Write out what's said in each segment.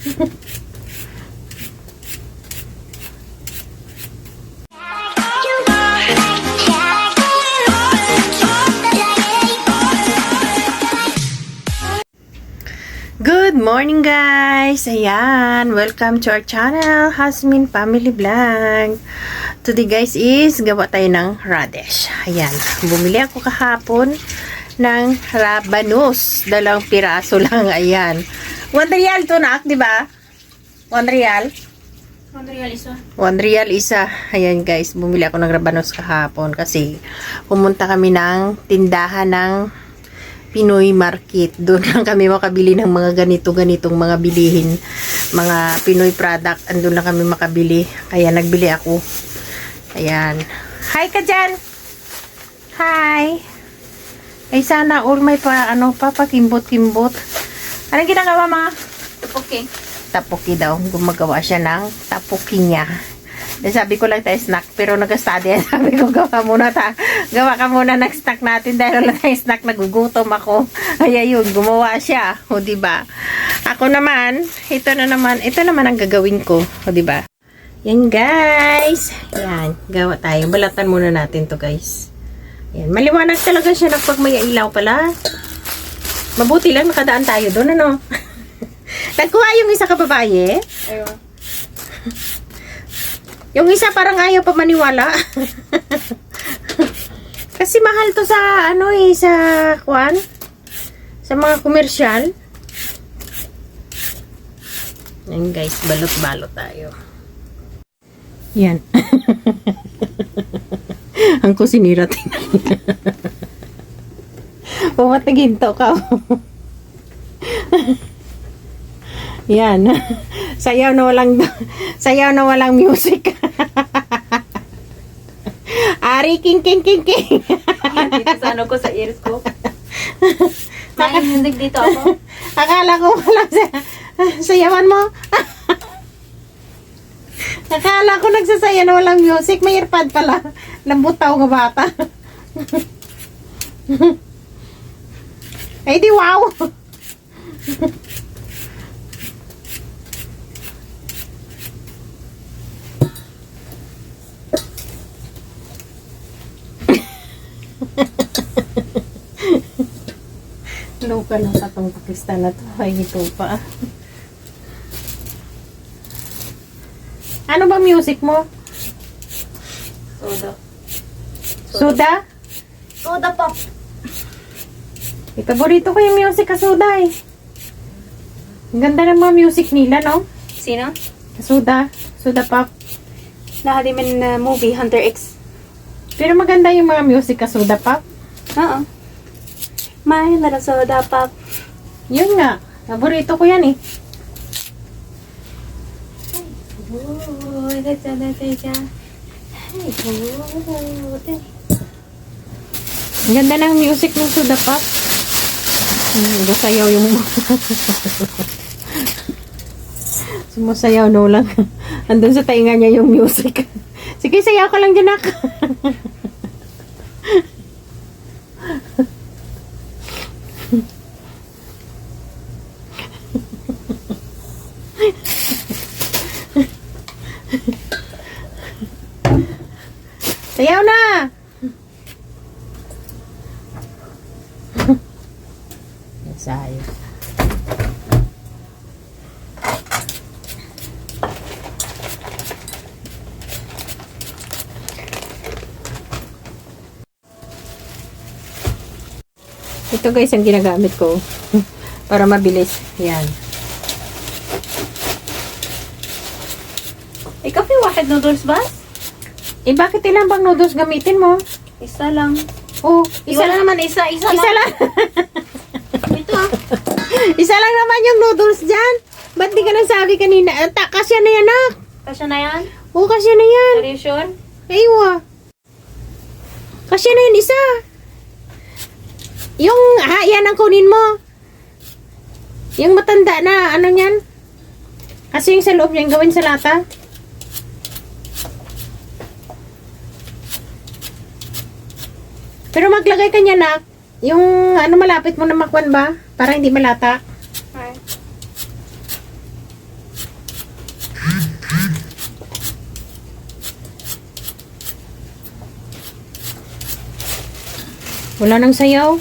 Good morning guys! Ayan, welcome to our channel, Hasmin Family Vlog. Today guys is gawa tayo ng radish. Ayan, bumili ako kahapon ng rabanus. 2 piraso lang, ayan. 1 real to nak, di ba? 1 real? 1 real isa. 1 real isa. Ayan guys, bumili ako ng rabanus kahapon kasi pumunta kami ng tindahan ng Pinoy Market. Doon lang kami makabili ng mga ganitong mga bilihin. Mga Pinoy product. Andun lang kami makabili. Kaya nagbili ako. Ayan. Hi ka dyan! Hi! Ay sana all may papakimbot-kimbot. Anong ginagawa mga? Tapoki. Tapoki daw. Gumagawa siya ng tapoki niya. Sabi ko lang tayo snack, pero nag-study. Sabi ko, gawa ka muna ng snack natin dahil wala tayong snack, nagugutom ako. Ay, ayun, gumawa siya. O, diba? Ako naman, ito naman ang gagawin ko. O, diba? Yan, guys. Yan, gawa tayo. Balatan muna natin to guys. Yan, maliwanag talaga siya pag may ilaw pala. Mabuti lang, nakadaan tayo doon, ano? Nagkuha yung isa ka babae? Ayun. Yung isa parang ayaw pa maniwala. Kasi mahal to sa sa kuan, sa mga komersyal. Yan guys, balot-balot tayo. Yan. Ang kusinira tingnan. Pumatigin to ka. Yan. Sayaw na walang music. Ari king. Dito sa ano ko, sa ears ko. May music dito ako. Akala ko walang sayawan mo. Akala ko nagsasaya na walang music. May earpad pala. Lambot tao nga bata. Ay di wow. Loka lang sa itong Pakistan na to. Ay, ito pa. Ano ba music mo? Soda. Soda? Soda pop. Paborito ko yung music Soda eh. Ang ganda ng mga music nila, no? Sino? Soda pop. Nahalimin na movie, Hunter X. Pero maganda yung mga music Soda pop. Oo. My little soda pop. Yun nga. Paborito ko yan eh. Ang ganda ng music ng Soda pop. Sumasayaw yung sumasayaw no lang. Andun sa tainga niya yung music. Sige, sayaw ka lang dyan, nak. Sayaw na! Sayaw. Ito guys ang ginagamit ko para mabilis. Yan. Ikaw yung wahid noodles ba? Bakit ilang bang noodles gamitin mo? Isa lang. Oh, Isa lang naman, isa Isa lang. lang. Ito ah. Isa lang naman yung noodles dyan. Ba't di ka nagsabi kanina? Kasya na yan, nak. Kasya na yan? Oo, kasya na yan. Are you sure? Aywa. Kasya na yan isa. Yung, yan ang kunin mo. Yung matanda na, ano yan? Kasi yung sa loob niyan, gawin sa lata. Pero maglagay ka niya, nak. Yung, malapit mo na makwan ba? Para hindi malata. Alright. Wala nang sayaw.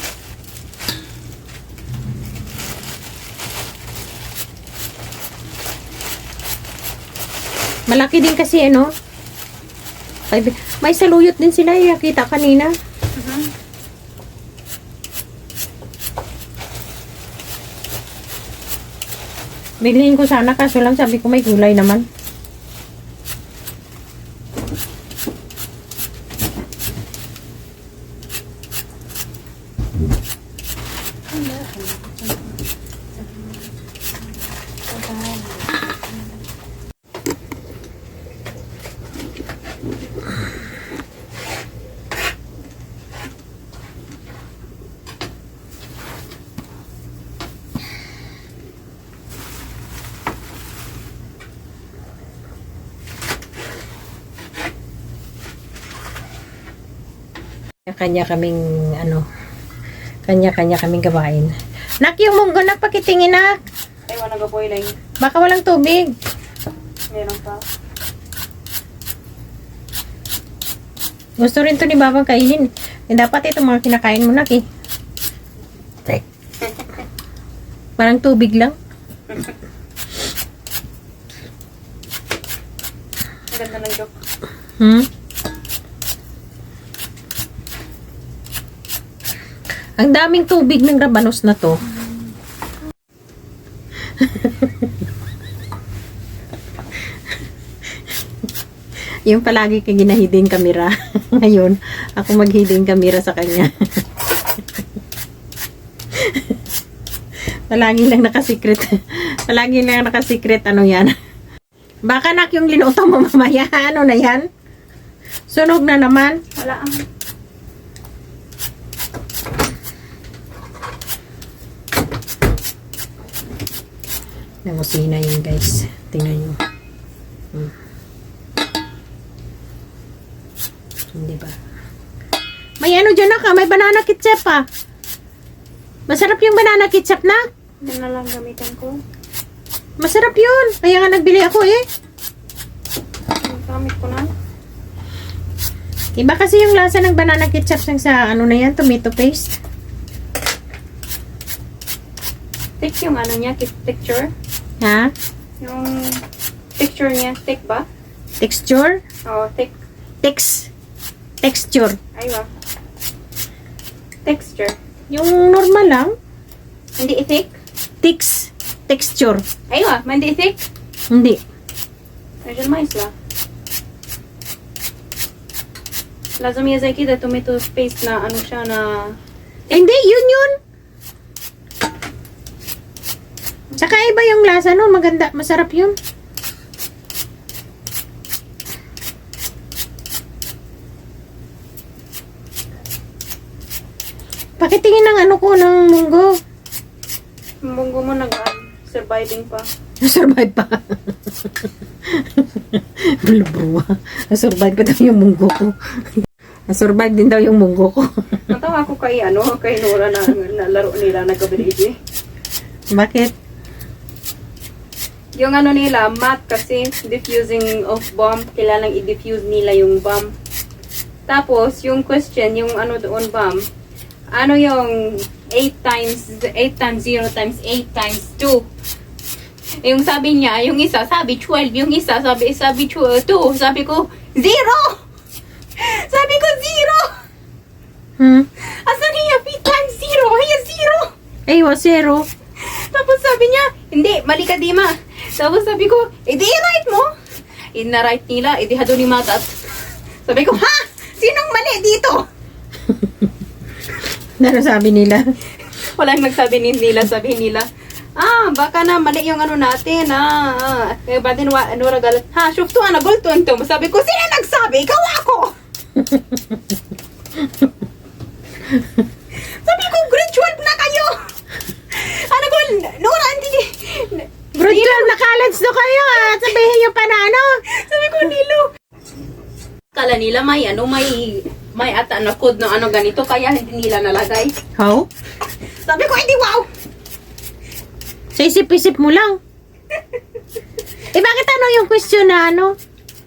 Malaki din kasi ano. May saluyot din sila, nakita kanina. Bilhin ko sana kaso lang sabi ko may gulay naman. Kanya kaming kanya-kanya kaming gawain. Nak, yung munggo nak, pakitingin nak. Ay, wala nag-boiling. Baka walang tubig. Meron pa. Gusto rin to ni Babang kainin. Eh, dapat ito mga kinakain mo nak eh. Parang tubig lang. Ang ganda ng joke. Ang daming tubig ng rabanos na to. Yung palagi kang ginahiding kamera. Ngayon, ako maghiding kamera sa kanya. Palagi lang nakasikret. Palagi lang nakasikret. Ano yan? Baka nak yung linuto mo mamaya. Ano na yan? Sunog na naman. Wala ang... Nangusina yun guys. Tingnan nyo. Hindi ba? May ano dyan na ka? May banana ketchup pa. Masarap yung banana ketchup na. Yan na lang gamitan ko. Masarap yun. Kaya nga nagbili ako eh. Gamit ko na. Iba kasi yung lasa ng banana ketchup sa ano na yan, tomato paste. Thick yung ano niya, texture. Ha? Yung texture niya, thick ba? Texture? Oo, thick. Texture. Aywa. Texture. Yung normal lang. Hindi thick? Texture. Aywa, hindi thick? Hindi. Medyo mais la. Lazım yazaki da tomato paste na ano siya na... Hindi, yun. Tsaka iba yung lasa nun. Maganda. Masarap yun. Pakitingin ng ano ko, ng munggo. Munggo mo surviving pa. Survive pa. Bulubruwa. Survive pa daw yung munggo ko. Survive din daw yung munggo ko. Natawa ko kay Nora na laro nila nagkabili. Bakit? Yung ano nila, math kasi, diffusing of bomb, kailangang i-diffuse nila yung bomb. Tapos, yung question, yung ano doon bomb, ano yung 8 times 0 times 8 times 2? Yung sabi niya, yung isa, sabi 12, yung isa, sabi 2, sabi ko, 0! Sabi ko, 0! Asan niya, 8 times 0? Hiya, 0! Ay, zero. Tapos sabi niya, hindi, mali ka, Dima. Tapos sabi ko, i-write mo. Ina-write nila, idihado ni Matat. Sabi ko, ha? Sinong mali dito? Ano sabi nila? Walang nagsabi nila, sabi nila, baka na mali yung ano natin, Eh, batin, ragal, syufto, gulton to. Sabi ko, sino nagsabi? Ikaw ako! Sabi ko, grade 12 na kayo! Ano ko, Nora, hindi... Grade 12 na college na kayo ah. Sabihin nyo pa na ano. Sabi ko, Nilo. Kala nila may ata na code ng ano ganito, kaya hindi nila nalagay. How? Sabi ko, hindi wow! Sa isip-isip mo lang. bakit ano yung question na ano?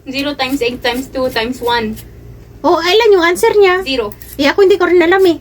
0 times 8 times 2 times 1. Oh, ilan yung answer niya? 0. Eh, ako hindi ko rin alam eh.